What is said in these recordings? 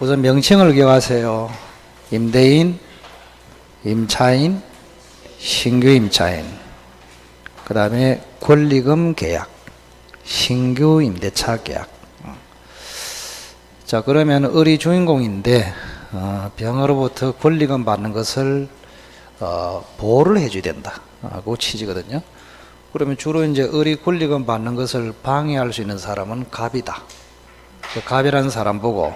우선 명칭을 기억하세요. 임대인, 임차인, 신규 임차인, 그 다음에 권리금 계약, 신규 임대차 계약. 자, 그러면 을이 주인공인데 병으로부터 권리금 받는 것을 보호를 해줘야 된다. 그 취지거든요. 그러면 주로 이제 을이 권리금 받는 것을 방해할 수 있는 사람은 갑이다. 갑이라는 사람 보고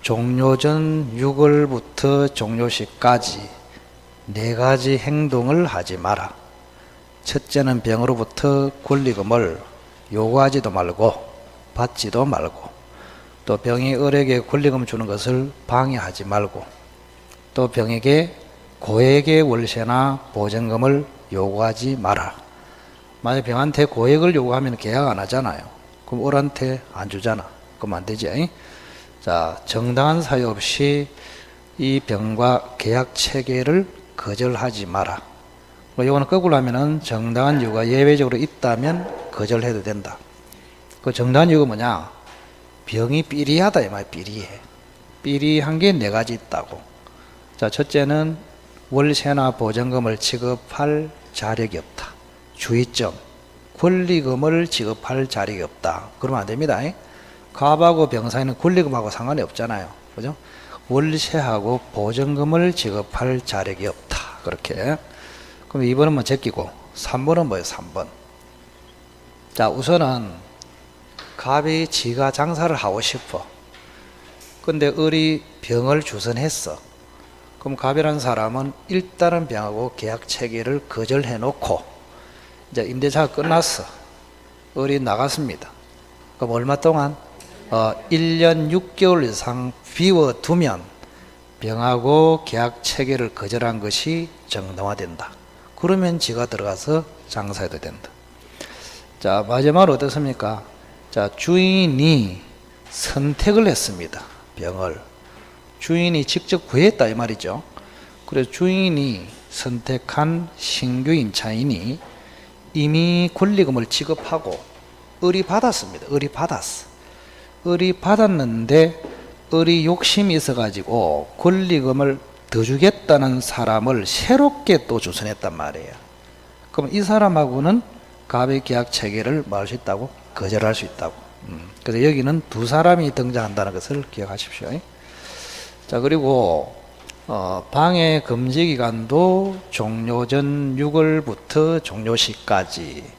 종료 전 6월부터 종료 시까지 4가지 행동을 하지 마라. 첫째는 병으로부터 권리금을 요구하지도 말고 받지도 말고, 또 병이 을에게 권리금 주는 것을 방해하지 말고, 또 병에게 고액의 월세나 보증금을 요구하지 마라. 만약 병한테 고액을 요구하면 계약 안 하잖아요. 그럼 을한테 안 주잖아. 그럼 안 되지. 자, 정당한 사유 없이 이 병과 계약 체계를 거절하지 마라. 이거는 거꾸로 하면은 정당한 이유가 예외적으로 있다면 거절해도 된다. 그 정당한 이유가 뭐냐? 병이 삐리하다 이 말. 삐리해. 삐리한 게 4가지 있다고. 자, 첫째는 월세나 보증금을 지급할 자력이 없다. 주의점. 권리금을 지급할 자력이 없다. 그러면 안 됩니다. 갑하고 병 사이는 권리금하고 상관이 없잖아요. 그죠? 월세하고 보증금을 지급할 자력이 없다. 그렇게. 그럼 2번은 뭐 제끼고, 3번은 뭐예요? 3번. 자, 우선은 갑이 지가 장사를 하고 싶어. 근데 을이 병을 주선했어. 그럼 갑이라는 사람은 일단은 병하고 계약 체계를 거절해 놓고 이제 임대차가 끝났어. 을이 나갔습니다. 그럼 얼마 동안? 1년 6개월 이상 비워두면 병하고 계약 체계를 거절한 것이 정당화된다. 그러면 지가 들어가서 장사해도 된다. 자, 마지막으로 어떻습니까? 자, 주인이 선택을 했습니다. 병을. 주인이 직접 구했다 이 말이죠. 그래서 주인이 선택한 신규 임차인이 이미 권리금을 지급하고 을이 받았습니다. 을이 받았어. 을이 받았는데 을이 욕심이 있어가지고 권리금을 더 주겠다는 사람을 새롭게 또 주선했단 말이에요. 그럼 이 사람하고는 갑의 계약 체계를 뭐 할 수 있다고? 거절할 수 있다고. 그래서 여기는 2사람이 등장한다는 것을 기억하십시오. 자, 그리고 방해 금지 기간도 종료 전 6월부터 종료 시까지.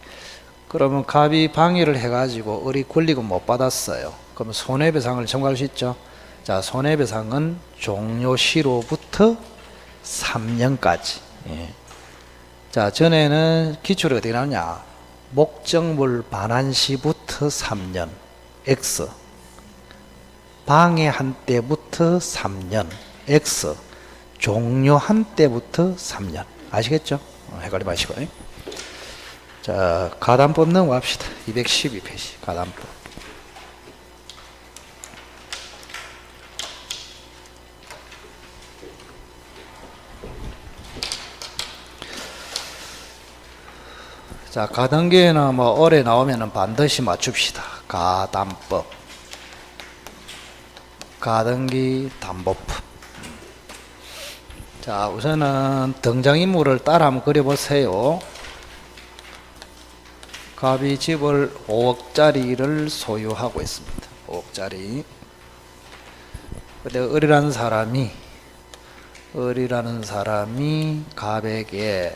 그러면 갑이 방해를 해가지고 을이 권리금 못 받았어요. 그럼 손해배상을 청구할 수 있죠. 자, 손해배상은 종료시로부터 3년까지. 예. 자, 전에는 기출이 어떻게 나오냐? 목적물 반환 시부터 3년 X, 방해한 때부터 3년 X, 종료한 때부터 3년. 아시겠죠? 헷갈리 마시고. 자, 가담법 넘어갑시다. 212페이지 가담법. 자, 가등기에는 뭐 올해 나오면은 반드시 맞춥시다. 가담법. 가등기 담보법. 자, 우선은 등장인물을 따라 한번 그려보세요. 갑이 집을 5억짜리를 소유하고 있습니다. 5억짜리. 근데 을이라는 사람이 갑에게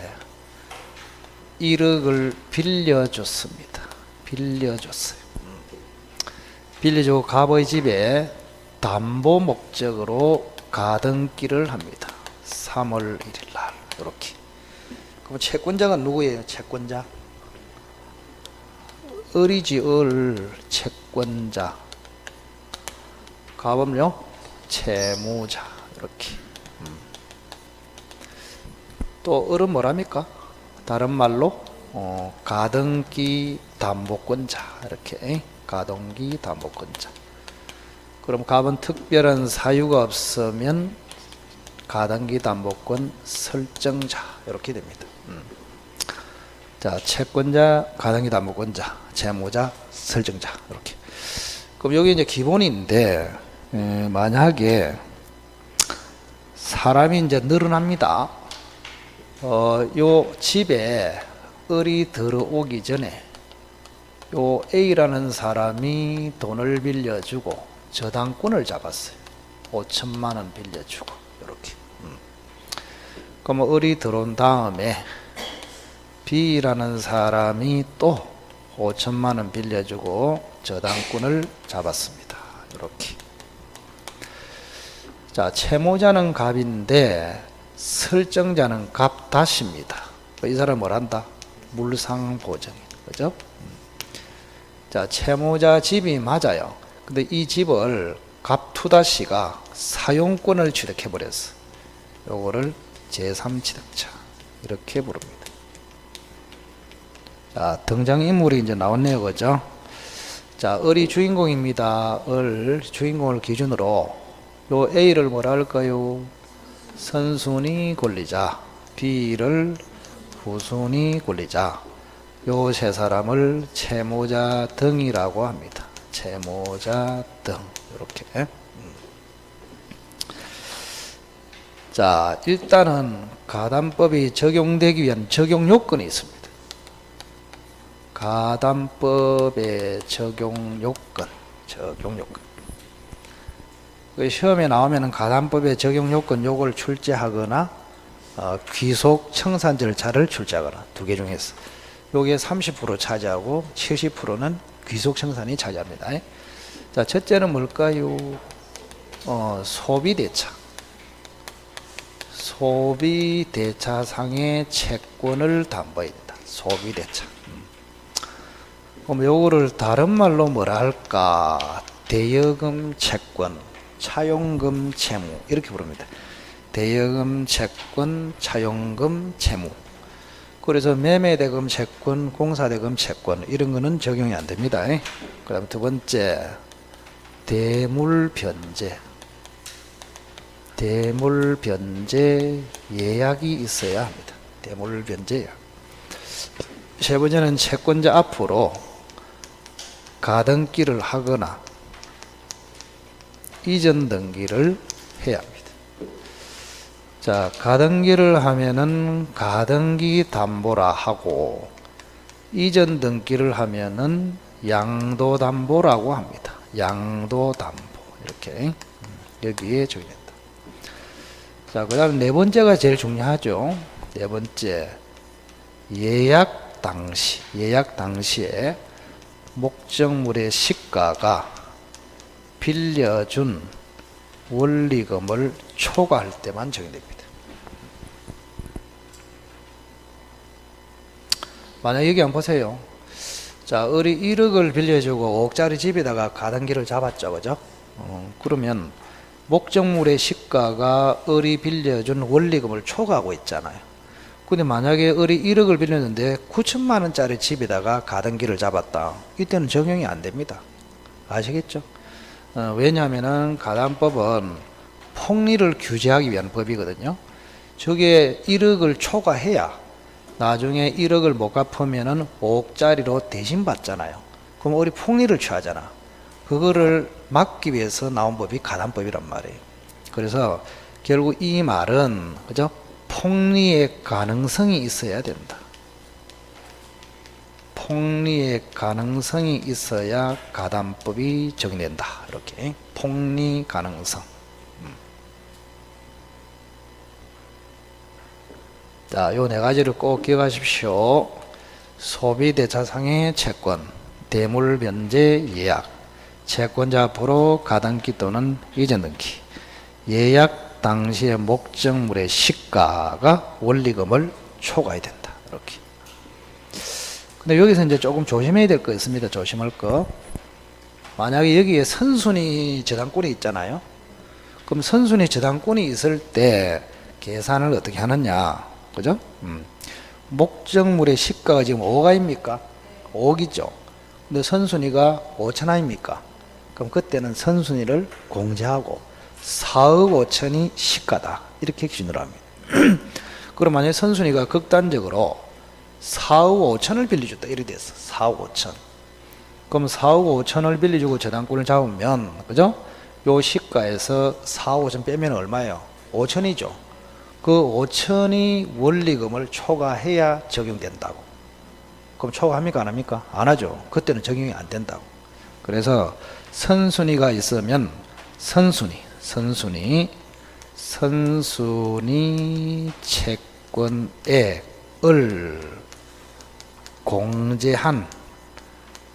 1억을 빌려줬습니다. 빌려줬어요. 빌려주고 갑의 집에 담보 목적으로 가등기를 합니다. 3월 1일 날 이렇게. 그럼 채권자가 누구예요? 채권자. 을이지. 을. 채권자. 갑은요? 채무자. 이렇게. 또 을은 뭐랍니까? 다른 말로 가등기 담보권자. 이렇게. 가등기 담보권자. 그럼 갑은 특별한 사유가 없으면 가등기 담보권 설정자. 이렇게 됩니다. 자, 채권자, 가등기 담보권자, 채무자, 설정자. 이렇게. 그럼 여기 이제 기본인데, 만약에 사람이 이제 늘어납니다. 요 집에 을이 들어오기 전에 요 A라는 사람이 돈을 빌려주고 저당권을 잡았어요. 5천만 원 빌려주고 이렇게. 그럼 을이 들어온 다음에 B라는 사람이 또 5천만 원 빌려주고 저당권을 잡았습니다. 이렇게. 자, 채무자는 갑인데 설정자는 갑 다시입니다. 이 사람 뭘 한다? 물상보정인 그죠? 자, 채무자 집이 맞아요. 근데 이 집을 갑 투다시가 사용권을 취득해 버렸어. 요거를 제3취득자 이렇게 부릅니다. 자, 등장인물이 이제 나왔네요. 그죠? 자, 을이 주인공입니다. 을 주인공을 기준으로 요 A를 뭐라 할까요? 선순위 권리자, B를 후순위 권리자, 요 세 사람을 채무자 등이라고 합니다. 채무자 등 이렇게. 자, 일단은 가담법이 적용되기 위한 적용 요건이 있습니다. 가담법의 적용 요건. 시험에 나오면 가담법의 적용 요건 요걸 출제하거나 귀속 청산 절차를 출제하거나 두 개 중에서 요게 30% 차지하고 70%는 귀속 청산이 차지합니다. 자, 첫째는 뭘까요? 소비대차. 소비대차상의 채권을 담보입니다. 소비대차. 그럼 요거를 다른 말로 뭐라 할까? 대여금 채권, 차용금 채무 이렇게 부릅니다. 대여금 채권, 차용금 채무. 그래서 매매대금 채권, 공사대금 채권 이런 거는 적용이 안 됩니다. 그 다음 두 번째 대물변제. 대물변제 예약이 있어야 합니다. 대물변제 예약. 세 번째는 채권자 앞으로 가등기를 하거나 이전 등기를 해야 합니다. 자, 가등기를 하면은 가등기 담보라 하고 이전 등기를 하면은 양도담보라고 합니다. 양도담보 이렇게 여기에 적용된다. 자, 그 다음 네 번째가 제일 중요하죠. 네 번째 예약 당시에 목적물의 시가가 빌려준 원리금을 초과할 때만 적용됩니다. 만약 여기 한번 보세요. 자, 을이 1억을 빌려주고 5억짜리 집에다가 가등기를 잡았죠. 그죠? 그러면 목적물의 시가가 을이 빌려준 원리금을 초과하고 있잖아요. 근데 만약에 을이 1억을 빌렸는데 9천만 원짜리 집에다가 가등기를 잡았다. 이때는 적용이 안 됩니다. 아시겠죠? 왜냐하면은 가담법은 폭리를 규제하기 위한 법이거든요. 저게 1억을 초과해야 나중에 1억을 못 갚으면은 5억짜리로 대신 받잖아요. 그럼 우리 폭리를 취하잖아. 그거를 막기 위해서 나온 법이 가담법이란 말이에요. 그래서 결국 이 말은 그죠? 폭리의 가능성이 있어야 된다. 폭리의 가능성이 있어야 가담법이 적용된다. 이렇게 폭리 가능성. 자, 요 네 가지를 꼭 기억하십시오. 소비대차상의 채권, 대물변제 예약, 채권자 앞으로 가등기 또는 이전 등기, 예약 당시의 목적물의 시가가 원리금을 초과해야 된다. 이렇게. 근데 여기서 이제 조금 조심해야 될 거 있습니다. 조심할 거. 만약에 여기에 선순위 저당권이 있잖아요. 그럼 선순위 저당권이 있을 때 계산을 어떻게 하느냐. 그죠? 목적물의 시가가 지금 5억입니까? 5억이죠. 근데 선순위가 5천원입니까? 그럼 그때는 선순위를 공제하고 4억 5천이 시가다. 이렇게 기준으로 합니다. 그럼 만약에 선순위가 극단적으로 4억 5천을 빌려줬다. 이렇게 됐어. 4억 5천. 그럼 4억 5천을 빌려주고 저당권을 잡으면, 그죠? 요 시가에서 4, 5천 빼면 얼마예요? 5천이죠. 그 5천이 원리금을 초과해야 적용된다고. 그럼 초과합니까? 안 합니까? 안 하죠. 그때는 적용이 안 된다고. 그래서 선순위가 있으면 선순위 채권액을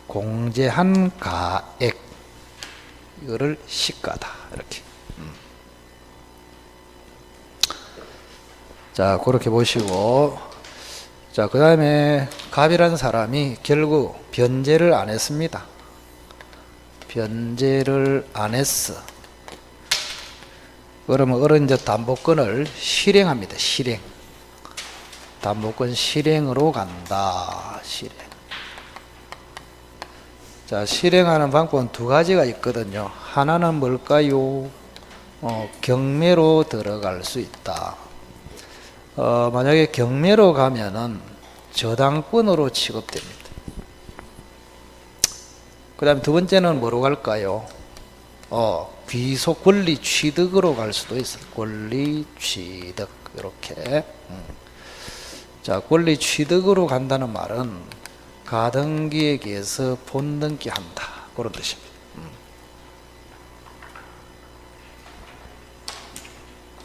공제한 가액, 이거를 시가다 이렇게. 자, 그렇게 보시고, 자, 그 다음에 갑이라는 사람이 결국 변제를 안 했습니다. 변제를 안 했어. 그러면 어른 이제 담보권을 실행합니다. 실행. 담보권 실행으로 간다. 실행. 자, 실행하는 방법은 두 가지가 있거든요. 하나는 뭘까요? 경매로 들어갈 수 있다. 만약에 경매로 가면은 저당권으로 취급됩니다. 그 다음 두 번째는 뭐로 갈까요? 귀속 권리 취득으로 갈 수도 있어요. 권리 취득. 이렇게. 자, 권리 취득으로 간다는 말은 가등기에게서 본등기 한다. 그런 뜻입니다.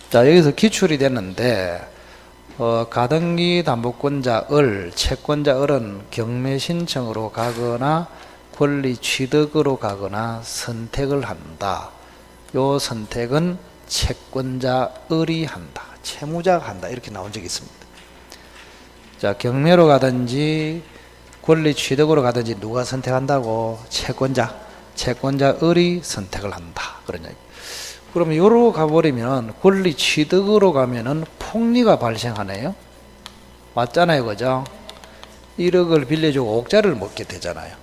자, 여기서 기출이 됐는데, 가등기 담보권자을, 채권자을은 경매 신청으로 가거나 권리 취득으로 가거나 선택을 한다. 요 선택은 채권자을이 한다. 채무자가 한다. 이렇게 나온 적이 있습니다. 자, 경매로 가든지 권리 취득으로 가든지 누가 선택한다고? 채권자을이 선택을 한다. 그런 얘기. 그러면 요로 가버리면 권리 취득으로 가면은 폭리가 발생하네요. 맞잖아요. 그죠? 1억을 빌려주고 옥자를 먹게 되잖아요.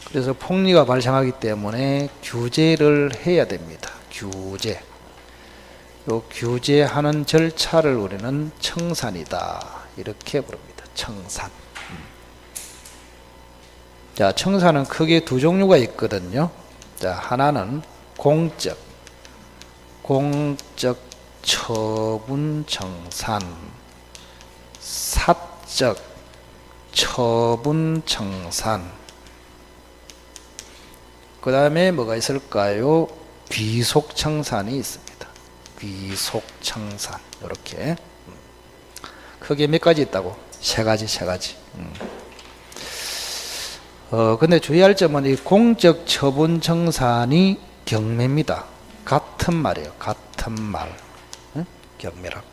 그래서 폭리가 발생하기 때문에 규제를 해야 됩니다. 규제. 요 규제하는 절차를 우리는 청산이다. 이렇게 부릅니다. 청산. 자, 청산은 크게 두 종류가 있거든요. 자, 하나는 공적 처분 청산, 사적 처분 청산. 그 다음에 뭐가 있을까요? 귀속 청산이 있습니다. 귀속 청산. 이렇게 크게 몇 가지 있다고? 세 가지. 근데 주의할 점은 이 공적 처분 청산이 경매입니다. 같은 말이에요. 같은 말. 응? 경매라고.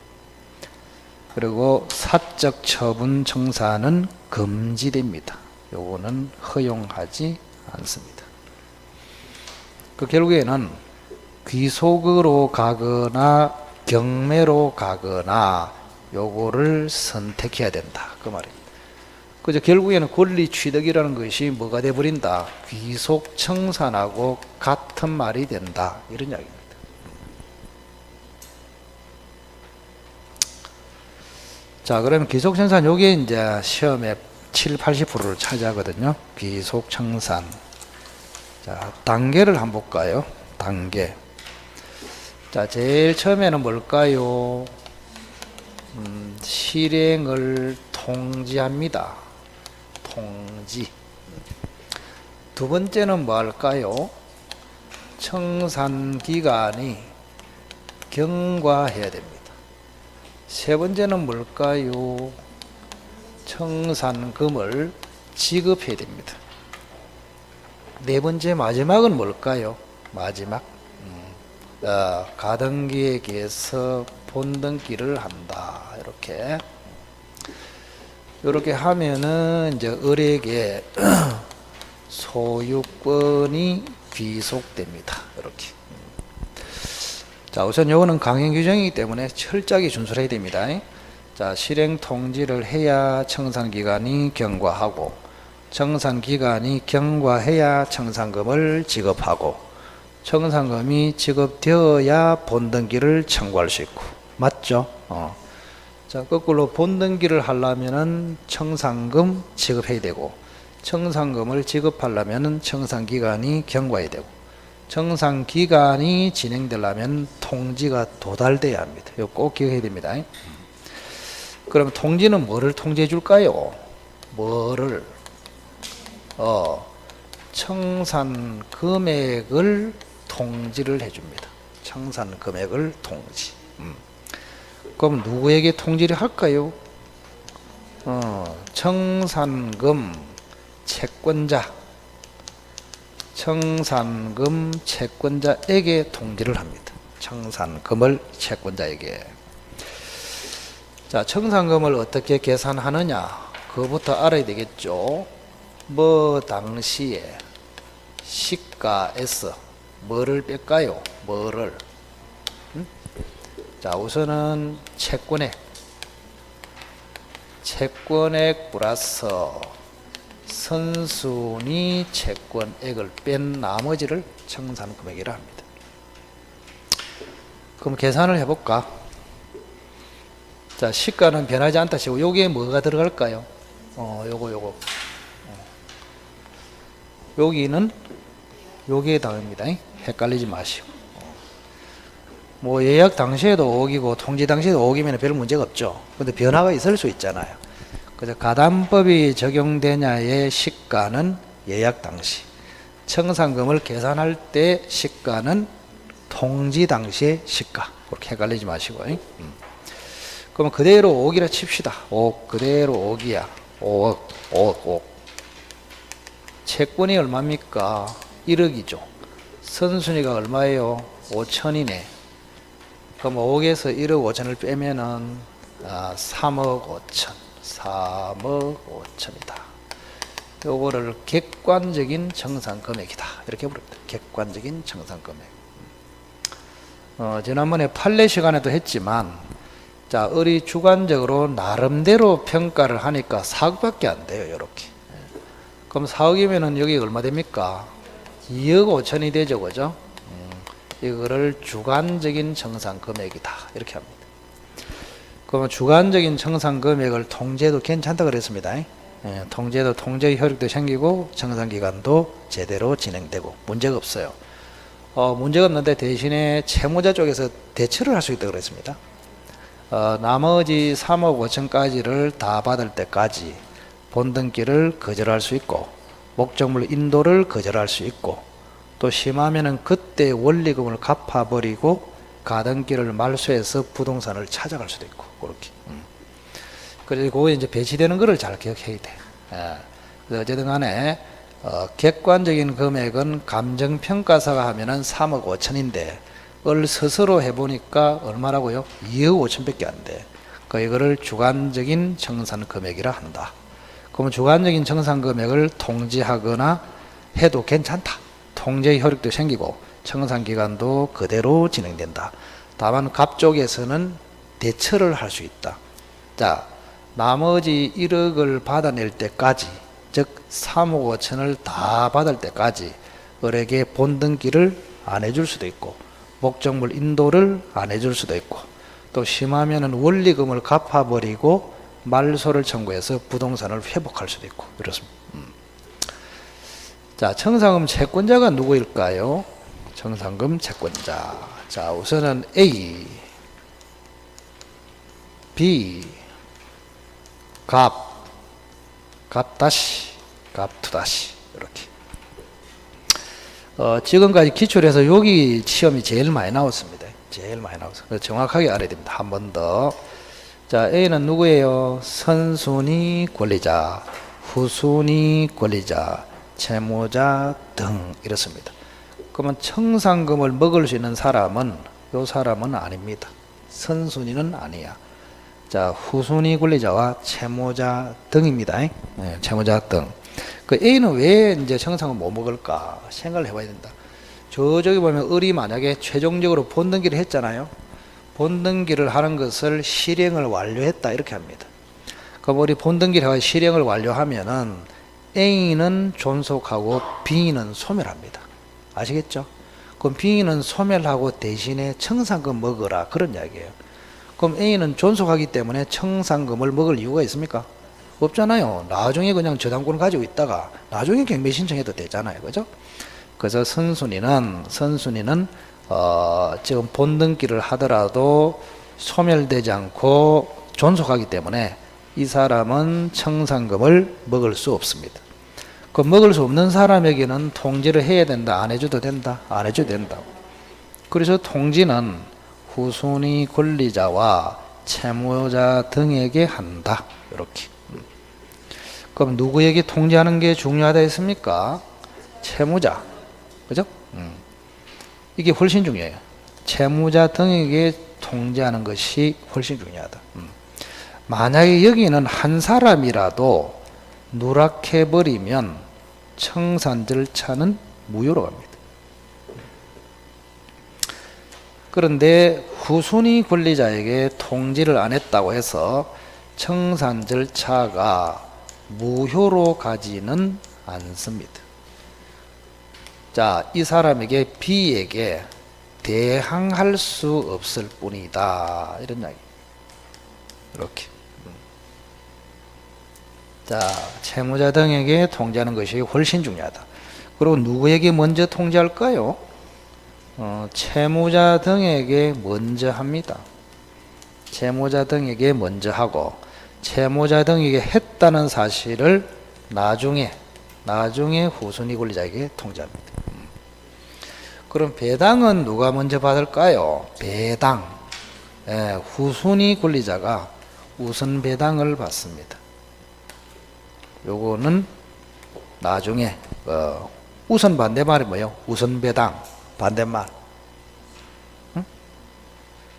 그리고 사적 처분 청산은 금지됩니다. 요거는 허용하지 않습니다. 그 결국에는 귀속으로 가거나 경매로 가거나 요거를 선택해야 된다. 그 말입니다. 그죠? 결국에는 권리 취득이라는 것이 뭐가 돼버린다? 귀속 청산하고 같은 말이 된다. 이런 이야기입니다. 자, 그러면 귀속 청산 요게 이제 시험에 7, 80%를 차지하거든요. 귀속 청산. 자, 단계를 한번 볼까요? 단계. 자, 제일 처음에는 뭘까요? 실행을 통지합니다. 통지. 두 번째는 뭐 할까요? 청산기간이 경과해야 됩니다. 세 번째는 뭘까요? 청산금을 지급해야 됩니다. 네 번째 마지막은 뭘까요? 마지막. 가등기에게서 본등기를 한다. 이렇게 하면은 이제 을에게 소유권이 귀속됩니다. 이렇게. 자, 우선 요거는 강행 규정이기 때문에 철저하게 준수를 해야 됩니다. 자, 실행 통지를 해야 청산기간이 경과하고, 청산기간이 경과해야 청산금을 지급하고, 청산금이 지급되어야 본등기를 청구할 수 있고. 맞죠? 자, 거꾸로 본등기를 하려면은 청산금 지급해야 되고, 청산금을 지급하려면은 청산기간이 경과해야 되고, 청산 기간이 진행되려면 통지가 도달돼야 합니다. 이거 꼭 기억해야 됩니다. 그럼 통지는 뭐를 통지해 줄까요? 뭐를? 청산 금액을 통지를 해줍니다. 청산 금액을 통지. 그럼 누구에게 통지를 할까요? 청산금 채권자. 청산금 채권자에게 통지를 합니다. 청산금을 채권자에게. 자, 청산금을 어떻게 계산하느냐? 그거부터 알아야 되겠죠. 뭐 당시에 시가에서 뭐를 뺄까요? 뭐를? 자, 우선은 채권액 플러스 선순위 채권액을 뺀 나머지를 청산금액이라 합니다. 그럼 계산을 해볼까? 자, 시가는 변하지 않다 치고 여기에 뭐가 들어갈까요? 요거. 여기는 여기에 당입니다. 헷갈리지 마시고. 뭐 예약 당시에도 5억이고 통지 당시에도 5억이면 별 문제가 없죠. 근데 변화가 있을 수 있잖아요. 그래서 가담법이 적용되냐의 시가는 예약 당시, 청산금을 계산할 때 시가는 통지 당시의 시가. 그렇게 헷갈리지 마시고. 그럼 그대로 5억이라 칩시다. 5억, 그대로 5억이야. 5억. 채권이 얼마입니까? 1억이죠. 선순위가 얼마예요? 5천이네. 그럼 5억에서 1억 5천을 빼면은 3억 5천. 3억 5천이다. 요거를 객관적인 청산금액이다. 이렇게 부릅니다. 객관적인 청산금액. 지난번에 판례 시간에도 했지만, 자, 을이 주관적으로 나름대로 평가를 하니까 4억밖에 안 돼요. 요렇게. 그럼 4억이면은 여기 얼마 됩니까? 2억 5천이 되죠. 그죠? 이거를 주관적인 청산금액이다. 이렇게 합니다. 그러면 주관적인 청산금액을 통제도 괜찮다 그랬습니다. 통제도 통제의 효력도 생기고 청산기간도 제대로 진행되고 문제가 없어요. 문제가 없는데 대신에 채무자 쪽에서 대처를 할 수 있다고 그랬습니다. 나머지 3억 5천까지를 다 받을 때까지 본등기를 거절할 수 있고 목적물 인도를 거절할 수 있고 또 심하면은 그때 원리금을 갚아버리고 가등기를 말소해서 부동산을 찾아갈 수도 있고 그렇게. 그리고 그거 이제 배치되는 거를 잘 기억해야 돼. 그래서 어쨌든 간에 객관적인 금액은 감정평가사가 하면은 3억 5천인데 을 스스로 해보니까 얼마라고요? 2억 5천밖에 안 돼. 그러니까 이거를 주관적인 청산 금액이라 한다. 그러면 주관적인 청산 금액을 통지하거나 해도 괜찮다. 통제 효력도 생기고 청산 기간도 그대로 진행된다. 다만 갑 쪽에서는 대처를 할 수 있다. 자, 나머지 1억을 받아낼 때까지, 즉 3억 5천을 다 받을 때까지 을에게 본등기를 안 해줄 수도 있고 목적물 인도를 안 해줄 수도 있고 또 심하면은 원리금을 갚아버리고 말소를 청구해서 부동산을 회복할 수도 있고 그렇습니다. 자, 청산금 채권자가 누구일까요? 청산금 채권자. 자, 우선은 A, B, 갑 다시, 갑 투 다시 이렇게. 지금까지 기출해서 여기 시험이 제일 많이 나왔습니다. 제일 많이 나왔어요. 정확하게 알아야 됩니다. 한 번 더. 자, A는 누구예요? 선순위 권리자, 후순위 권리자, 채무자 등 이렇습니다. 그러면 청산금을 먹을 수 있는 사람은 요 사람은 아닙니다. 선순위는 아니야. 자, 후순위 권리자와 채무자 등입니다. 네, 채무자 등. 그 A는 왜 이제 청산금 못 먹을까 생각을 해봐야 된다. 저기 보면 을이 만약에 최종적으로 본등기를 했잖아요. 본등기를 하는 것을 실행을 완료했다 이렇게 합니다. 그럼 우리 본등기를 해서 실행을 완료하면은 A는 존속하고 B는 소멸합니다. 아시겠죠? 그럼 B는 소멸하고 대신에 청산금 먹어라 그런 이야기예요. 그럼 A는 존속하기 때문에 청산금을 먹을 이유가 있습니까? 없잖아요. 나중에 그냥 저당권을 가지고 있다가 나중에 경매 신청해도 되잖아요. 그죠? 그래서 선순위는 지금 본등기를 하더라도 소멸되지 않고 존속하기 때문에 이 사람은 청산금을 먹을 수 없습니다. 그 먹을 수 없는 사람에게는 통지를 해야 된다, 안 해줘도 된다, 안 해줘도 된다. 그래서 통지는 후순위 권리자와 채무자 등에게 한다. 이렇게. 그럼 누구에게 통지하는 게 중요하다 했습니까? 채무자. 그죠? 이게 훨씬 중요해요. 채무자 등에게 통지하는 것이 훨씬 중요하다. 만약에 여기는 한 사람이라도 누락해버리면 청산 절차는 무효로 갑니다. 그런데 후순위 권리자에게 통지를 안 했다고 해서 청산 절차가 무효로 가지는 않습니다. 자, 이 사람에게 B에게 대항할 수 없을 뿐이다. 이런 이야기. 이렇게. 자, 채무자 등에게 통지하는 것이 훨씬 중요하다. 그리고 누구에게 먼저 통지할까요? 채무자 등에게 먼저 합니다. 채무자 등에게 먼저 하고 채무자 등에게 했다는 사실을 나중에 후순위 권리자에게 통지합니다. 그럼 배당은 누가 먼저 받을까요? 배당. 후순위 권리자가 우선 배당을 받습니다. 요거는 나중에 우선 반대말이 뭐예요? 우선 배당 반대말. 응?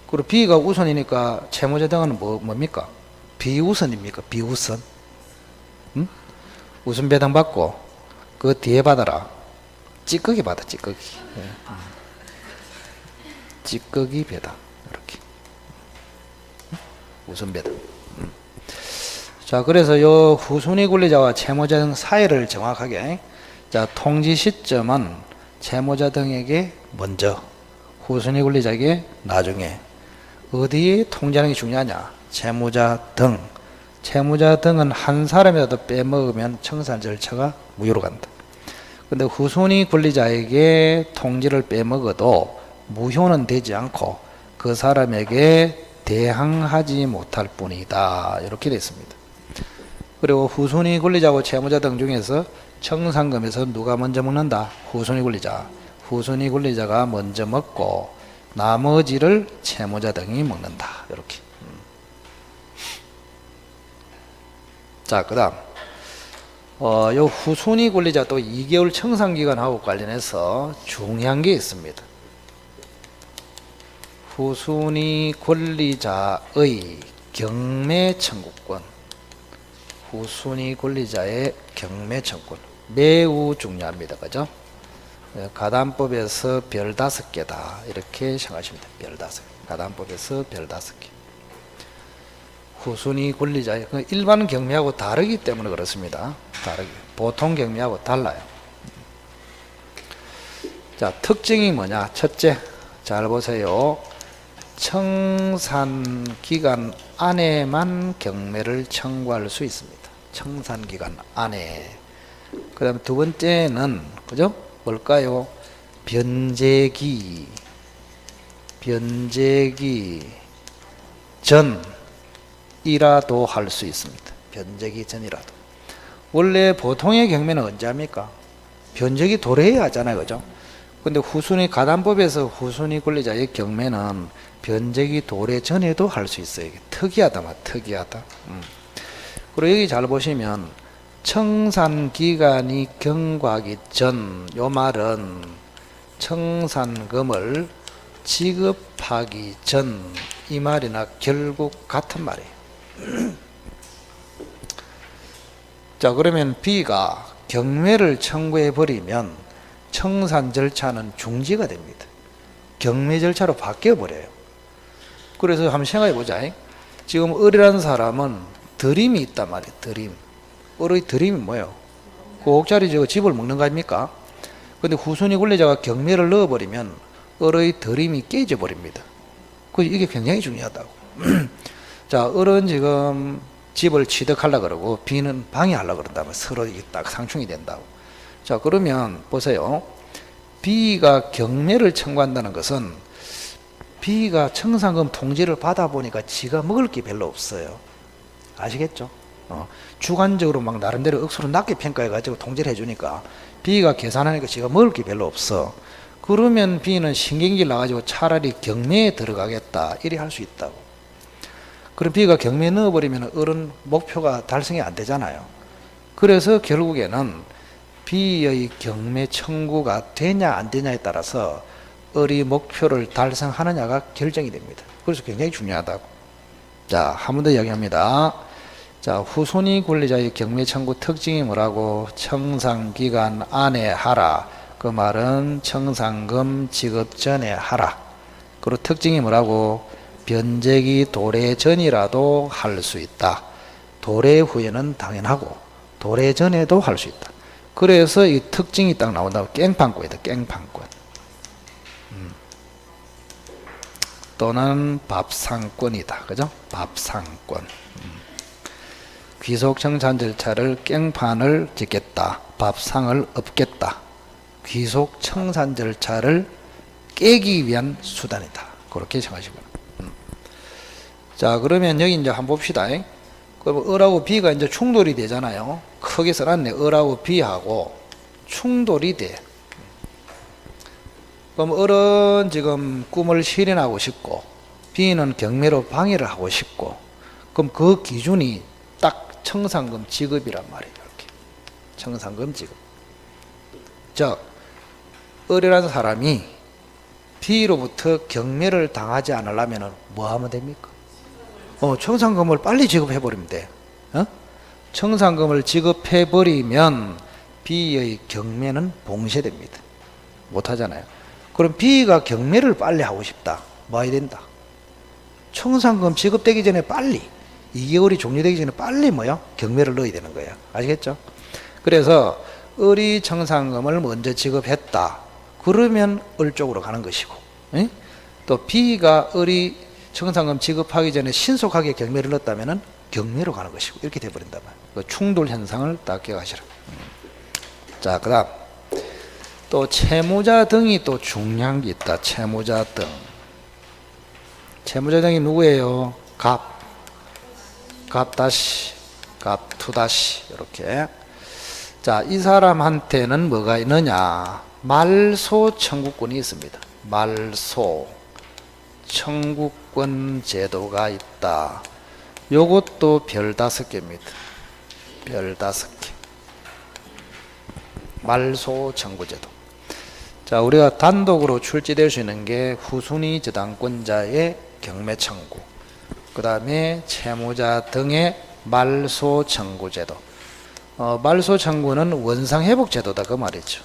그리고 B가 우선이니까 채무자 등은 뭡니까? 비우선입니까? 비우선. 응? 우선 배당 받고 그 뒤에 받아라. 찌꺼기 받아. 찌꺼기. 찌꺼기 배당. 이렇게. 우선 배당. 자, 그래서 요 후순위 권리자와 채무자 등 사이를 정확하게, 자, 통지 시점은 채무자 등에게 먼저, 후순위 권리자에게 나중에. 어디에 통지하는 게 중요하냐? 채무자 등. 채무자 등은 한 사람이라도 빼먹으면 청산 절차가 무효로 간다. 근데 후순위 권리자에게 통지를 빼먹어도 무효는 되지 않고 그 사람에게 대항하지 못할 뿐이다. 이렇게 됐습니다. 그리고 후순위 권리자고 채무자 등 중에서 청산금에서 누가 먼저 먹는다? 후순위 권리자. 후순위 권리자가 먼저 먹고 나머지를 채무자 등이 먹는다. 이렇게. 자, 그 다음 요 후순위 권리자 또 2개월 청산기간하고 관련해서 중요한 게 있습니다. 후순위 권리자의 경매 청구권. 후순위 권리자의 경매 청구권 매우 중요합니다. 그죠? 가담법에서 별 5개다. 이렇게 생각하시면 됩니다. 별 5개. 가담법에서 별 5개. 후순위 권리자의 일반 경매하고 다르기 때문에 그렇습니다. 다르게. 보통 경매하고 달라요. 자, 특징이 뭐냐? 첫째, 잘 보세요. 청산기간 안에만 경매를 청구할 수 있습니다. 청산기간 안에. 그 다음에 두 번째는, 그죠? 뭘까요? 변제기 전이라도 할 수 있습니다. 변제기 전이라도. 원래 보통의 경매는 언제 합니까? 변제기 도래해야 하잖아요. 그죠? 근데 후순위 가담법에서 후순위 권리자의 경매는 변제기 도래 전에도 할 수 있어요. 특이하다, 특이하다. 그리고 여기 잘 보시면 청산기간이 경과하기 전, 요 말은 청산금을 지급하기 전, 이 말이나 결국 같은 말이에요. 자, 그러면 B가 경매를 청구해 버리면 청산 절차는 중지가 됩니다. 경매 절차로 바뀌어 버려요. 그래서 한번 생각해 보자. 지금 을이라는 사람은 드림이 있단 말이에요. 드림. 을의 드림이 뭐예요? 9억짜리 저 집을 먹는 거 아닙니까? 근데 후순위 권리자가 경매를 넣어버리면 을의 드림이 깨져 버립니다. 이게 굉장히 중요하다고. 자, 을은 지금 집을 취득하려고 그러고 B는 방해하려고 그런다면 서로 이게 딱 상충이 된다고. 자, 그러면 보세요. B가 경매를 청구한다는 것은 B가 청산금 통지를 받아보니까 지가 먹을 게 별로 없어요. 아시겠죠? 주관적으로 막 나름대로 억수로 낮게 평가해가지고 통지를 해주니까 B가 계산하니까 지가 먹을 게 별로 없어. 그러면 B는 신경질 나가지고 차라리 경매에 들어가겠다 이리 할 수 있다고. 그럼 B가 경매에 넣어버리면 어른 목표가 달성이 안 되잖아요. 그래서 결국에는 B의 경매 청구가 되냐 안 되냐에 따라서 을이 목표를 달성하느냐가 결정이 됩니다. 그래서 굉장히 중요하다고. 자, 한 번 더 이야기합니다. 자, 후손위 권리자의 경매 청구 특징이 뭐라고? 청산기간 안에 하라. 그 말은 청산금 지급 전에 하라. 그리고 특징이 뭐라고? 변제기 도래 전이라도 할 수 있다. 도래 후에는 당연하고 도래 전에도 할 수 있다. 그래서 이 특징이 딱 나온다고. 깽판권이다. 깽판권. 또는 밥상권이다. 그죠? 밥상권. 귀속청산 절차를 깽판을 짓겠다. 밥상을 엎겠다. 귀속청산 절차를 깨기 위한 수단이다. 그렇게 생각하시고요. 자, 그러면 여기 이제 한번 봅시다. 그럼 을하고 B가 이제 충돌이 되잖아요. 크게 써놨네. 을하고 B하고 충돌이 돼. 그럼 을은 지금 꿈을 실현하고 싶고 B는 경매로 방해를 하고 싶고, 그럼 그 기준이 딱 청산금 지급이란 말이에요. 이렇게 청산금 지급. 즉 을이라는 사람이 B로부터 경매를 당하지 않으려면 뭐 하면 됩니까? 청산금을 빨리 지급해 버리면 돼. 청산금을 지급해 버리면 B의 경매는 봉쇄됩니다. 못 하잖아요. 그럼 B가 경매를 빨리 하고 싶다. 뭐 해야 된다? 청산금 지급되기 전에 빨리, 2개월이 종료되기 전에 빨리 경매를 넣어야 되는 거예요. 아시겠죠? 그래서 을이 청산금을 먼저 지급했다. 그러면 을 쪽으로 가는 것이고, 또 B가 을이 청산금 지급하기 전에 신속하게 경매를 넣었다면 경매로 가는 것이고, 이렇게 돼버린단 말이에요. 그 충돌 현상을 딱 기억하시라. 자, 그 다음 또 채무자 등이 또 중요한 게 있다. 채무자 등. 채무자 등이 누구예요? 갑 다시, 갑 투 다시, 이렇게. 자, 이 사람한테는 뭐가 있느냐? 말소 청구권이 있습니다. 말소 청구권 제도가 있다. 요것도 별 5개입니다. 별 5개. 말소 청구 제도. 자, 우리가 단독으로 출제될 수 있는 게 후순위 저당권자의 경매 청구, 그 다음에 채무자 등의 말소 청구 제도. 말소 청구는 원상회복 제도다 그 말이죠.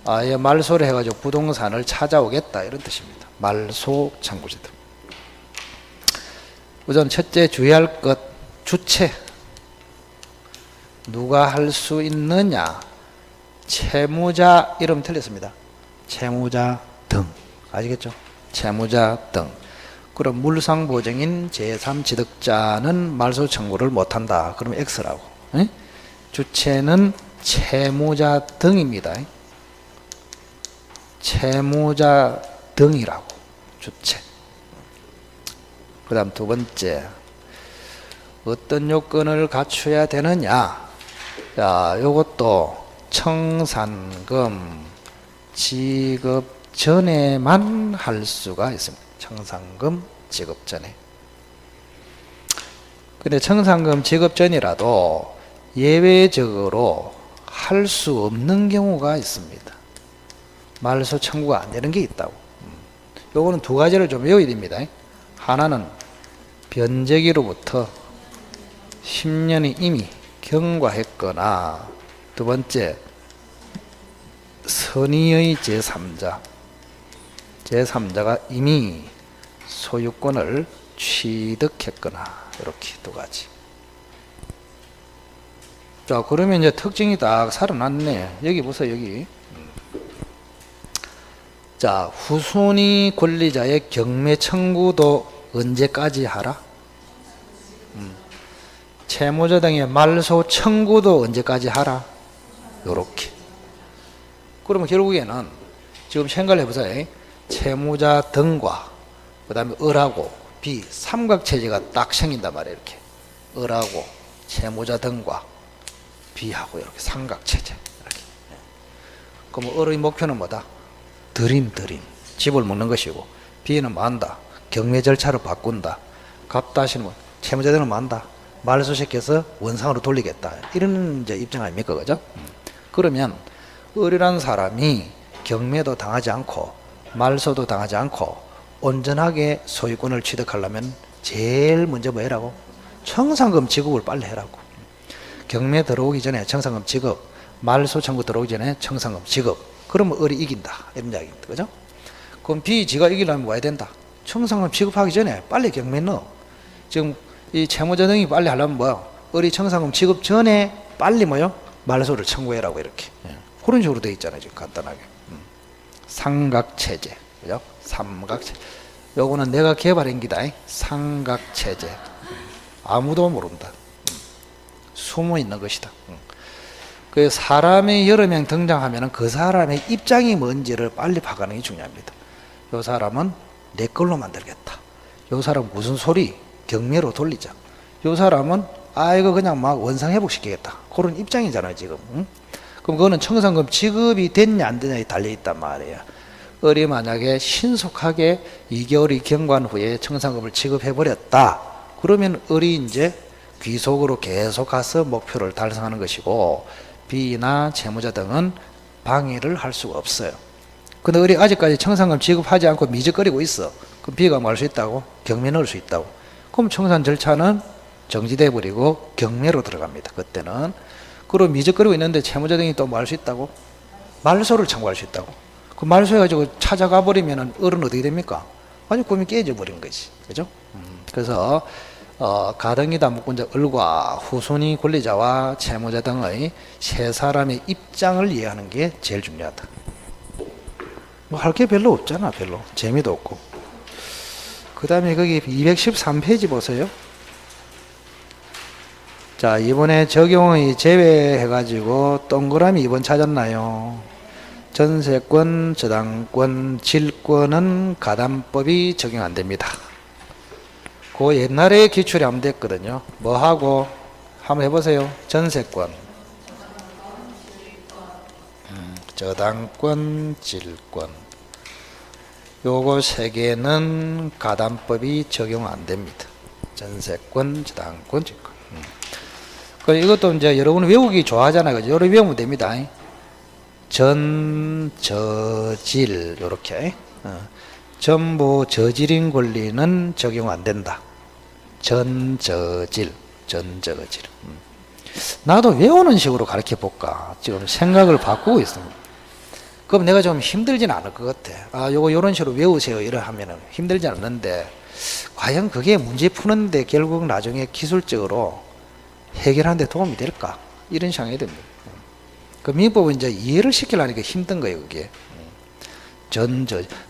아예 말소를 해가지고 부동산을 찾아오겠다 이런 뜻입니다. 말소 청구 제도. 우선 첫째 주의할 것, 주체. 누가 할 수 있느냐? 채무자, 이름 틀렸습니다. 채무자 등. 아시겠죠? 채무자 등. 그럼 물상보증인 제3취득자는 말소 청구를 못한다. 그럼 X라고. 주체는 채무자 등입니다. 채무자 등이라고. 주체. 그 다음 두 번째, 어떤 요건을 갖춰야 되느냐? 자, 요것도 청산금 지급 전에만 할 수가 있습니다. 청산금 지급 전에. 근데 청산금 지급 전이라도 예외적으로 할 수 없는 경우가 있습니다. 말소 청구가 안 되는 게 있다고. 요거는 두 가지를 좀 외워야 됩니다. 하나는 변제기로부터 10년이 이미 경과했거나, 두 번째 선의의 제3자가 이미 소유권을 취득했거나, 이렇게 두 가지. 자, 그러면 이제 특징이 딱 살아났네. 여기 보세요, 여기. 자, 후순위 권리자의 경매 청구도 언제까지 하라? 채무자 등의 말소 청구도 언제까지 하라? 요렇게. 그러면 결국에는 지금 생각을 해보세요. 채무자 등과 그 다음에 을하고 비 삼각체제가 딱 생긴단 말이에요. 이렇게 을하고 채무자 등과 비하고 이렇게 삼각체제 이렇게. 그럼 을의 목표는 뭐다? 드림 집을 먹는 것이고, 비는 만다 경매 절차를 바꾼다. 갚다시는 뭐 채무자들은 만다 말소시켜서 원상으로 돌리겠다. 이런 이제 입장 아닙니까, 그죠? 그러면 을이라는 사람이 경매도 당하지 않고 말소도 당하지 않고 온전하게 소유권을 취득하려면 제일 먼저 뭐 해라고? 청산금 지급을 빨리 해라고. 경매 들어오기 전에 청산금 지급, 말소 청구 들어오기 전에 청산금 지급. 그러면 을이 이긴다, 이런 이야기입니다, 그죠? 그럼 비 지가 이기려면 뭐 해야 된다? 청산금 지급하기 전에 빨리 경매 넣어. 지금 이 채무자 등이 빨리 하려면 뭐야? 을이 청산금 지급 전에 빨리 뭐요? 말소를 청구해라고 이렇게. 그런 식으로 되어 있잖아요, 지금 간단하게. 삼각체제, 그죠? 삼각체. 요거는 내가 개발한 기다. 삼각체제. 아무도 모른다. 숨어 있는 것이다. 그 사람이 여러 명 등장하면은 그 사람의 입장이 뭔지를 빨리 파악하는 게 중요합니다. 요 사람은 내 걸로 만들겠다. 요 사람 무슨 소리? 경매로 돌리자. 요 사람은 이거 그냥 막 원상 회복시키겠다. 그런 입장이잖아요, 지금. 그럼 그거는 청산금 지급이 됐냐 안 됐냐에 달려있단 말이에요. 을이 만약에 신속하게 2개월이 경과한 후에 청산금을 지급해버렸다. 그러면 을이 이제 귀속으로 계속 가서 목표를 달성하는 것이고, 비나 채무자 등은 방해를 할 수가 없어요. 근데 을이 아직까지 청산금 지급하지 않고 미적거리고 있어. 그럼 비가 뭐 할 수 있다고? 경매 넣을 수 있다고. 그럼 청산 절차는 정지돼 버리고 경매로 들어갑니다, 그때는. 그리고 미적거리고 있는데 채무자 등이 또 뭐 할 수 있다고? 말소를 청구할 수 있다고. 그 말소해가지고 찾아가 버리면은 을은 어떻게 됩니까? 아주 꿈이 깨져 버린 거지, 그죠? 그래서 가등기 담보권자 을과 후손이 권리자와 채무자 등의 세 사람의 입장을 이해하는 게 제일 중요하다. 뭐 할 게 별로 없잖아, 별로. 재미도 없고. 그 다음에 거기 213페이지 보세요. 자, 이번에 적용의 제외해가지고 동그라미 2번 찾았나요? 전세권, 저당권, 질권은 가담법이 적용 안 됩니다. 그 옛날에 기출이 안 됐거든요. 뭐 하고? 한번 해보세요. 전세권, 저당권, 질권. 요거 세 개는 가담법이 적용 안 됩니다. 전세권, 저당권, 질권. 이것도 이제 여러분 외우기 좋아하잖아요. 그죠? 요렇게 외우면 됩니다. 전, 저, 질, 요렇게. 전부 저질인 권리는 적용 안 된다. 전, 저, 질. 전, 저, 질. 나도 외우는 식으로 가르쳐 볼까. 지금 생각을 바꾸고 있습니다. 그럼 내가 좀 힘들진 않을 것 같아. 요거 요런 식으로 외우세요. 이래 하면은 힘들지 않는데, 과연 그게 문제 푸는데 결국 나중에 기술적으로 해결하는 데 도움이 될까? 이런 생각이 듭니다. 그 민법은 이제 이해를 시키려니까 힘든 거예요, 그게.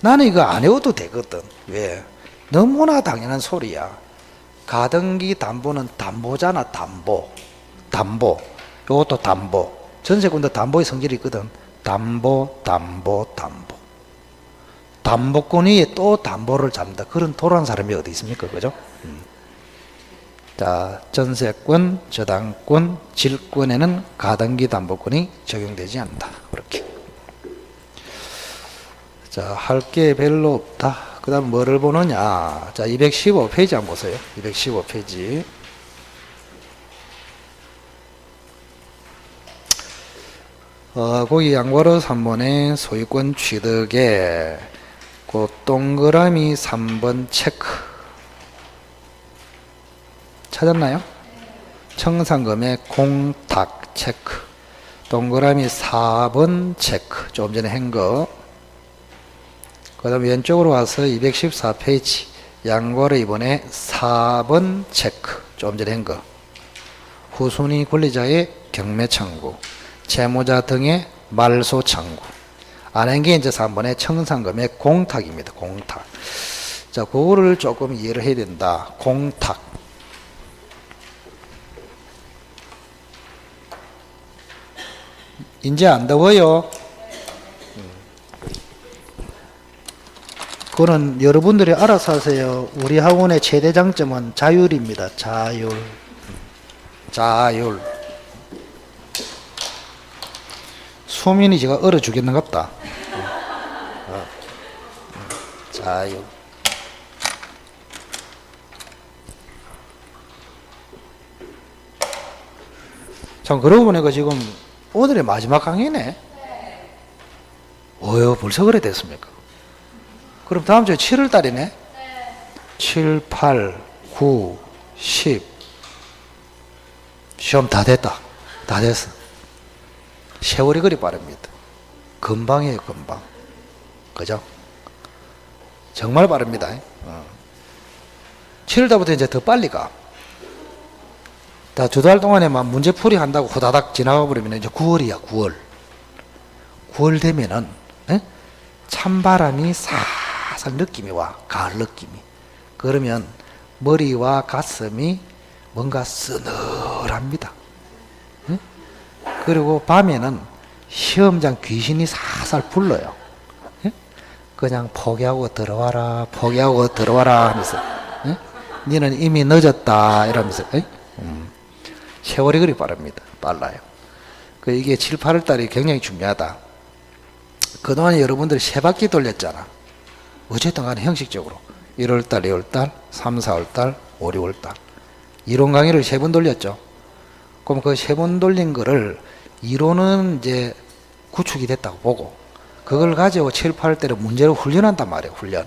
나는 이거 안 해도 되거든. 왜? 너무나 당연한 소리야. 가등기 담보는 담보잖아, 담보. 요것도 담보. 전세권도 담보의 성질이 있거든. 담보. 담보권 위에 또 담보를 잡는다. 그런 도란 사람이 어디 있습니까? 그죠? 자, 전세권, 저당권, 질권에는 가등기 담보권이 적용되지 않는다. 그렇게. 자, 할 게 별로 없다. 그 다음 뭐를 보느냐. 자, 215페이지 한번 보세요. 215페이지. 거기 양보로 3번에 소유권 취득에 그 동그라미 3번 체크. 찾았나요? 청산금의 공탁 체크. 동그라미 4번 체크. 조금 전에 한 거. 그 다음 왼쪽으로 와서 214페이지. 양보로 이번에 4번 체크. 조금 전에 한 거. 후순위 권리자의 경매 청구. 채무자 등의 말소 청구. 안 한 게 이제 3번의 청산금의 공탁입니다. 공탁. 자, 그거를 조금 이해를 해야 된다. 공탁. 이제 안 더워요? 그거는 여러분들이 알아서 하세요. 우리 학원의 최대 장점은 자율입니다. 자율. 자율. 수민이 제가 얼어 죽겠는갑다. 자율. 참, 그러고 보니까 지금 오늘의 마지막 강의네. 어여, 벌써 그래 됐습니까? 그럼 다음 주에 7월 달이네? 7, 8, 9, 10. 시험 다 됐다. 다 됐어. 세월이 그리 빠릅니다. 금방이에요, 금방. 그죠? 정말 빠릅니다. 7월 달부터 이제 더 빨리 가. 다 2달 동안에만 문제풀이 한다고 호다닥 지나가 버리면 이제 9월이야, 9월. 9월 되면은, 찬바람이 살살 느낌이 와, 가을 느낌이. 그러면 머리와 가슴이 뭔가 서늘합니다. 그리고 밤에는 시험장 귀신이 살살 불러요. 그냥 포기하고 들어와라, 포기하고 들어와라 하면서, 니는 이미 늦었다 이러면서. 세월이 그리 빠릅니다. 빨라요. 이게 7, 8월 달이 굉장히 중요하다. 그동안 여러분들이 세 바퀴 돌렸잖아. 어쨌든 간에 형식적으로 1월 달, 2월 달, 3, 4월 달, 5, 6월 달 이론 강의를 3번 돌렸죠. 그럼 그 3번 돌린 거를 이론은 이제 구축이 됐다고 보고 그걸 가지고 7, 8월 때는 문제를 훈련한단 말이에요. 훈련.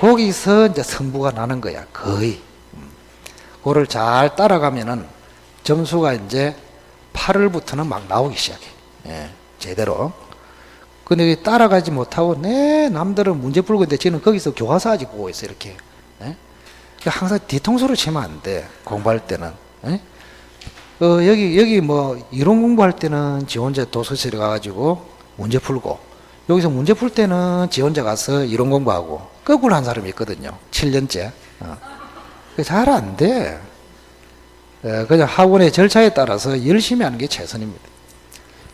거기서 이제 승부가 나는 거야. 거의. 그거를 잘 따라가면은 점수가 이제 8월부터는 막 나오기 시작해. 제대로. 근데 따라가지 못하고, 남들은 문제 풀고 있는데 지는 거기서 교과서 아직 보고 있어, 이렇게. 항상 뒤통수를 치면 안 돼, 공부할 때는. 여기 뭐, 이론 공부할 때는 지 혼자 도서실에 가가지고 문제 풀고, 여기서 문제 풀 때는 지 혼자 가서 이론 공부하고, 거꾸로 한 사람이 있거든요. 7년째. 잘 안 돼. 그냥 학원의 절차에 따라서 열심히 하는 게 최선입니다.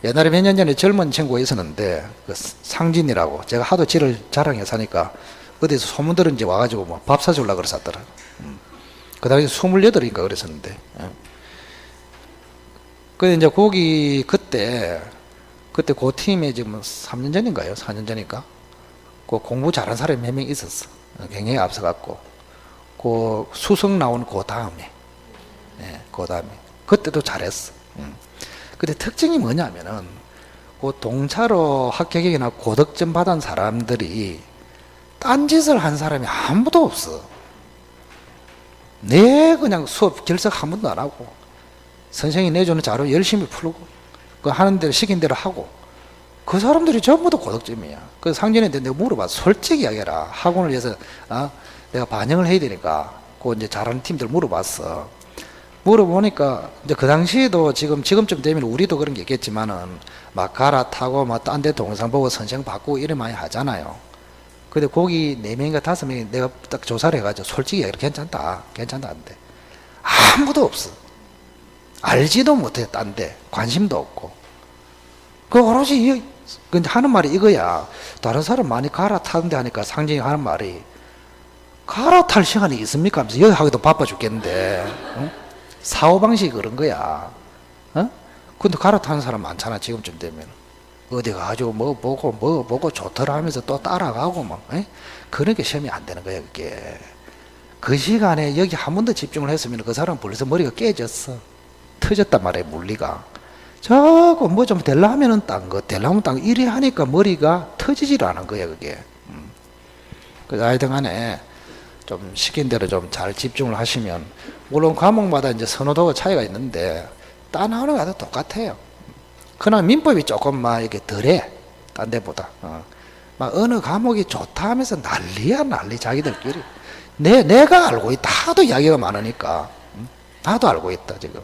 옛날에 몇 년 전에 젊은 친구가 있었는데, 그 상진이라고, 제가 하도 지를 자랑해 사니까, 어디서 소문 들은 지 와가지고 뭐 밥 사주려고 그랬었더라. 그 당시 28인가 그랬었는데. 근데 이제 거기, 그때 그 팀에 지금 3년 전인가요? 4년 전인가? 그 공부 잘하는 사람이 몇 명 있었어. 굉장히 앞서갔고. 그 수석 나온 그 다음에. 그 다음에. 그때도 잘했어. 근데 특징이 뭐냐면은, 그 동차로 합격이나 고득점 받은 사람들이 딴짓을 한 사람이 아무도 없어. 그냥 수업 결석 한 번도 안 하고, 선생님이 내주는 자료 열심히 풀고, 그 하는 대로 시킨 대로 하고, 그 사람들이 전부 다 고득점이야. 그래서 상진한테 내가 물어봤어. 솔직히 이야기해라. 학원을 위해서, 내가 반영을 해야 되니까, 그 이제 잘하는 팀들 물어봤어. 물어보니까 이제 그 당시에도 지금쯤 되면 우리도 그런 게 있겠지만은 막 갈아타고 막 딴 데 동영상 보고 선생 받고 이래 많이 하잖아요. 근데 거기 4명인가 5명이 내가 딱 조사를 해가지고 솔직히 괜찮다 안 돼. 아무도 없어. 알지도 못해. 딴 데 관심도 없고. 그 오로지 근데 하는 말이 이거야. 다른 사람 많이 갈아타는데 하니까 상진이 하는 말이, 갈아탈 시간이 있습니까 하면서, 여기 하기도 바빠 죽겠는데, 사고방식이 그런 거야. 근데 갈아타는 사람 많잖아, 지금쯤 되면. 어디 가가지고 뭐 보고 좋더라 하면서 또 따라가고 막, 그런 게 시험이 안 되는 거야, 그게. 그 시간에 여기 한 번 더 집중을 했으면 그 사람 벌써 머리가 깨졌어. 터졌단 말이야, 물리가. 자꾸 뭐 좀 될라 하면은 될라 하면 이래 하니까 머리가 터지질 않은 거야, 그게. 그래서 하여튼 간에 좀 시킨 대로 좀 잘 집중을 하시면, 물론 과목마다 이제 선호도가 차이가 있는데 다 나오는 거 다 똑같아요. 그러나 민법이 조금만 이렇게 덜해, 딴 데보다. 막 어느 과목이 좋다 하면서 난리야, 난리, 자기들끼리. 내가 알고 있다. 하도 이야기가 많으니까. 나도 알고 있다, 지금.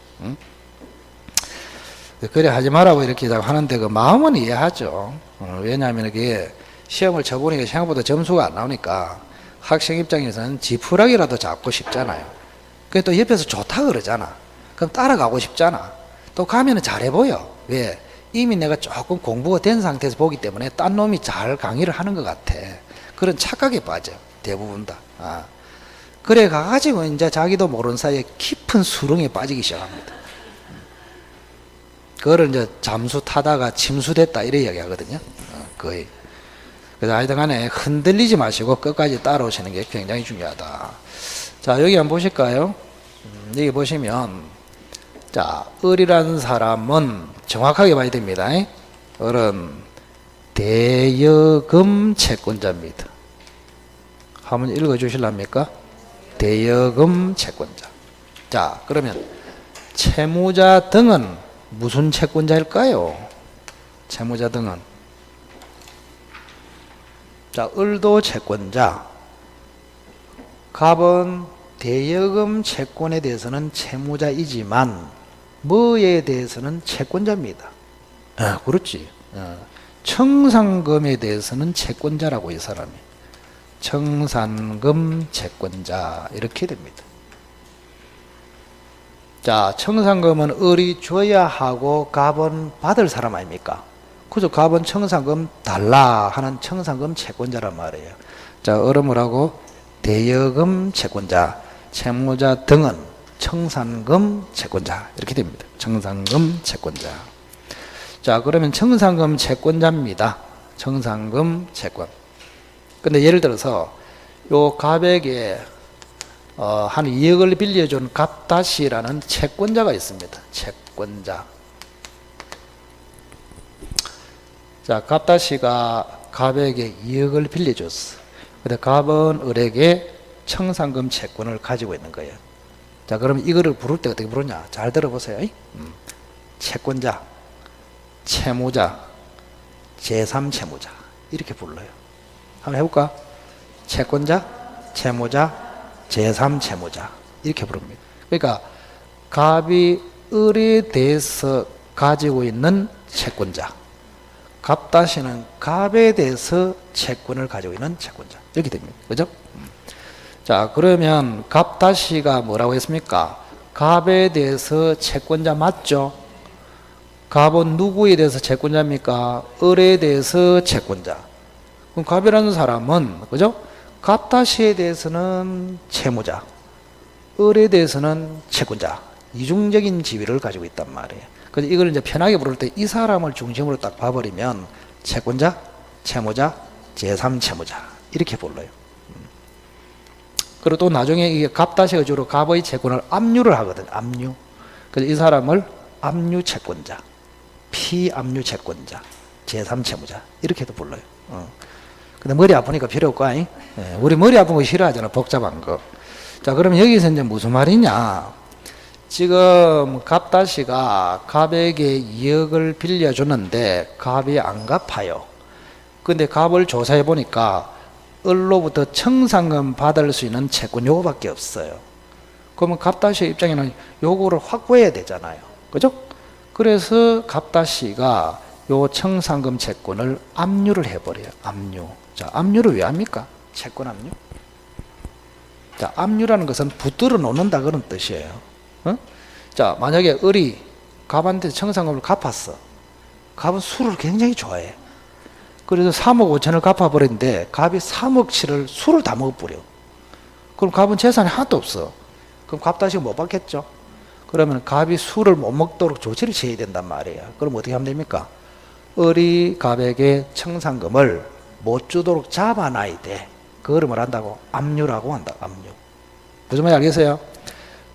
그래 하지 말라고 이렇게 하는데 그 마음은 이해하죠. 왜냐하면 이게 시험을 쳐보니까 생각보다 점수가 안 나오니까 학생 입장에서는 지푸라기라도 잡고 싶잖아요. 그래 또 옆에서 좋다 그러잖아. 그럼 따라가고 싶잖아. 또 가면은 잘해 보여. 왜? 이미 내가 조금 공부가 된 상태에서 보기 때문에 딴 놈이 잘 강의를 하는 것 같아. 그런 착각에 빠져 대부분 다. 그래 가가지고 이제 자기도 모르는 사이에 깊은 수렁에 빠지기 시작합니다. 그거를 이제 잠수 타다가 침수됐다 이래 이야기하거든요. 거의. 그래서 하여튼간에 흔들리지 마시고 끝까지 따라오시는 게 굉장히 중요하다. 자, 여기 한번 보실까요? 여기 보시면, 자, 을이라는 사람은 정확하게 봐야 됩니다. 을은 대여금 채권자입니다. 한번 읽어 주실랍니까? 대여금 채권자. 자, 그러면 채무자 등은 무슨 채권자일까요? 채무자 등은, 자, 을도 채권자, 갑은 대여금 채권에 대해서는 채무자이지만 뭐에 대해서는 채권자입니다. 그렇지. 청산금에 대해서는 채권자라고, 이 사람이. 청산금 채권자 이렇게 됩니다. 자, 청산금은 을이 줘야 하고 갑은 받을 사람 아닙니까? 그래서 갑은 청산금 달라 하는 청산금 채권자란 말이에요. 자, 을은 뭐라고? 대여금 채권자, 채무자 등은 청산금 채권자 이렇게 됩니다. 청산금 채권자. 자, 그러면 청산금 채권자입니다. 청산금 채권. 근데 예를 들어서 요 갑에게 한 2억을 빌려준 갑다시라는 채권자가 있습니다. 채권자. 자, 갑다시가 갑에게 2억을 빌려줬어. 근데 갑은 을에게 청산금 채권을 가지고 있는 거예요. 자, 그러면 이거를 부를 때 어떻게 부르냐? 잘 들어보세요. 채권자, 채무자, 제3채무자 이렇게 불러요. 한번 해볼까? 채권자, 채무자, 제3채무자 이렇게 부릅니다. 그러니까 갑이 을에 대해서 가지고 있는 채권자, 갑다시는 갑에 대해서 채권을 가지고 있는 채권자 이렇게 됩니다. 그죠? 자, 그러면 갑다시가 뭐라고 했습니까? 갑에 대해서 채권자 맞죠? 갑은 누구에 대해서 채권자입니까? 을에 대해서 채권자. 그럼 갑이라는 사람은, 그죠? 갑다시에 대해서는 채무자, 을에 대해서는 채권자, 이중적인 지위를 가지고 있단 말이에요. 그래서 이걸 이제 편하게 부를 때 이 사람을 중심으로 딱 봐버리면 채권자, 채무자, 제3채무자 이렇게 불러요. 그리고 또 나중에 이게 갑다시가 주로 갑의 채권을 압류를 하거든요. 압류. 그래서 이 사람을 압류 채권자, 피압류 채권자, 제3채무자 이렇게도 불러요. 근데 머리 아프니까 필요 없고, 우리 머리 아픈 거 싫어하잖아, 복잡한 거. 자, 그럼 여기서 이제 무슨 말이냐? 지금 갑다시가 갑에게 2억을 빌려줬는데 갑이 안 갚아요. 근데 갑을 조사해 보니까 을로부터 청산금 받을 수 있는 채권 요거밖에 없어요. 그러면 갑다시 입장에는 요거를 확보해야 되잖아요. 그죠? 그래서 갑다시가 요 청산금 채권을 압류를 해버려요. 압류. 자, 압류를 왜 합니까? 채권 압류. 자, 압류라는 것은 붙들어 놓는다 그런 뜻이에요. 자, 만약에 을이 갑한테 청산금을 갚았어. 갑은 술을 굉장히 좋아해. 그래서 3억 5천을 갚아버렸는데 갑이 3억 7을 술을 다 먹어버려. 그럼 갑은 재산이 하나도 없어. 그럼 갑다시가 못 받겠죠? 그러면 갑이 술을 못 먹도록 조치를 취해야 된단 말이에요. 그럼 어떻게 하면 됩니까? 을이 갑에게 청산금을 못 주도록 잡아놔야 돼. 그거를 뭘 한다고? 압류라고 한다. 압류. 무슨 말인지 알겠어요?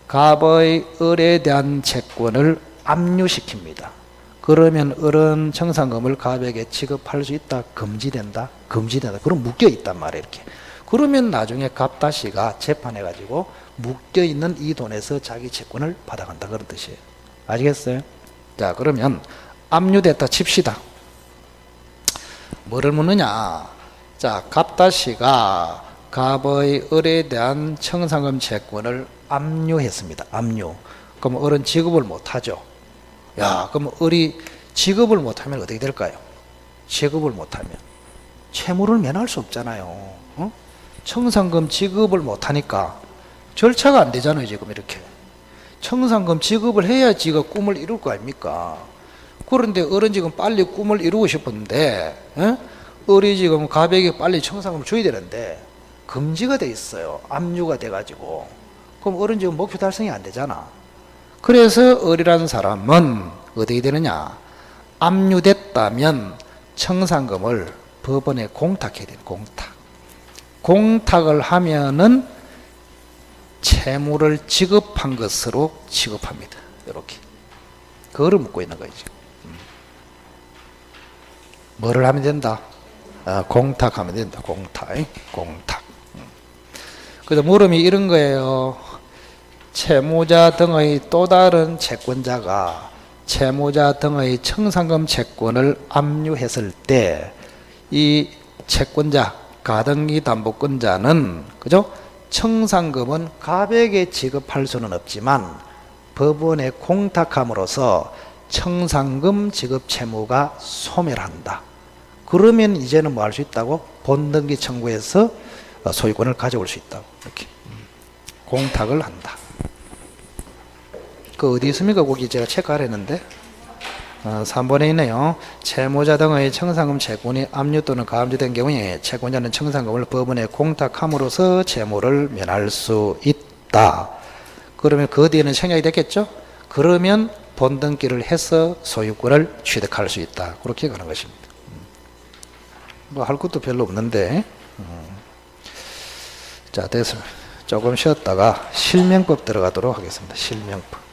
갑의 을에 대한 채권을 압류시킵니다. 그러면 을은 청산금을 갑에게 지급할 수 있다? 금지된다? 금지된다. 그럼 묶여 있단 말이에요. 이렇게. 그러면 나중에 갑다시가 재판해가지고 묶여 있는 이 돈에서 자기 채권을 받아간다. 그런 뜻이에요. 아시겠어요? 자, 그러면 압류됐다 칩시다. 뭐를 묻느냐? 자, 갑다시가 갑의 을에 대한 청산금 채권을 압류했습니다. 압류. 그럼 을은 지급을 못하죠. 야, 그럼 을이 지급을 못하면 어떻게 될까요? 지급을 못하면 채무를 면할 수 없잖아요. 청산금 지급을 못하니까 절차가 안 되잖아요. 지금 이렇게 청산금 지급을 해야 지가 꿈을 이룰 거 아닙니까? 그런데 을은 지금 빨리 꿈을 이루고 싶은데 을이 지금 갑에게 빨리 청산금을 줘야 되는데 금지가 돼 있어요. 압류가 돼가지고. 그럼 을은 지금 목표 달성이 안 되잖아. 그래서 을이라는 사람은 어떻게 되느냐? 압류됐다면 청산금을 법원에 공탁해야 돼요. 공탁을 하면은 채무를 지급한 것으로 취급합니다. 이렇게. 그거를 묻고 있는 거죠. 뭐를 하면 된다? 공탁하면 된다. 공탁. 그래서 물음이 이런 거예요. 채무자 등의 또 다른 채권자가 채무자 등의 청산금 채권을 압류했을 때 이 채권자, 가등기 담보권자는 그죠? 청산금은 갑에게 지급할 수는 없지만 법원에 공탁함으로써 청산금 지급 채무가 소멸한다. 그러면 이제는 뭐 할 수 있다고? 본등기 청구해서 소유권을 가져올 수 있다고. 이렇게 공탁을 한다. 그 어디 있습니까? 거기 제가 체크하려 했는데 3번에 있네요. 채무자 등의 청산금 채권이 압류 또는 가압류된 경우에 채권자는 청산금을 법원에 공탁함으로써 채무를 면할 수 있다. 그러면 그 뒤에는 생략이 됐겠죠? 그러면 본등기를 해서 소유권을 취득할 수 있다. 그렇게 가는 것입니다. 뭐 할 것도 별로 없는데. 자, 됐습니다. 조금 쉬었다가 실명법 들어가도록 하겠습니다. 실명법.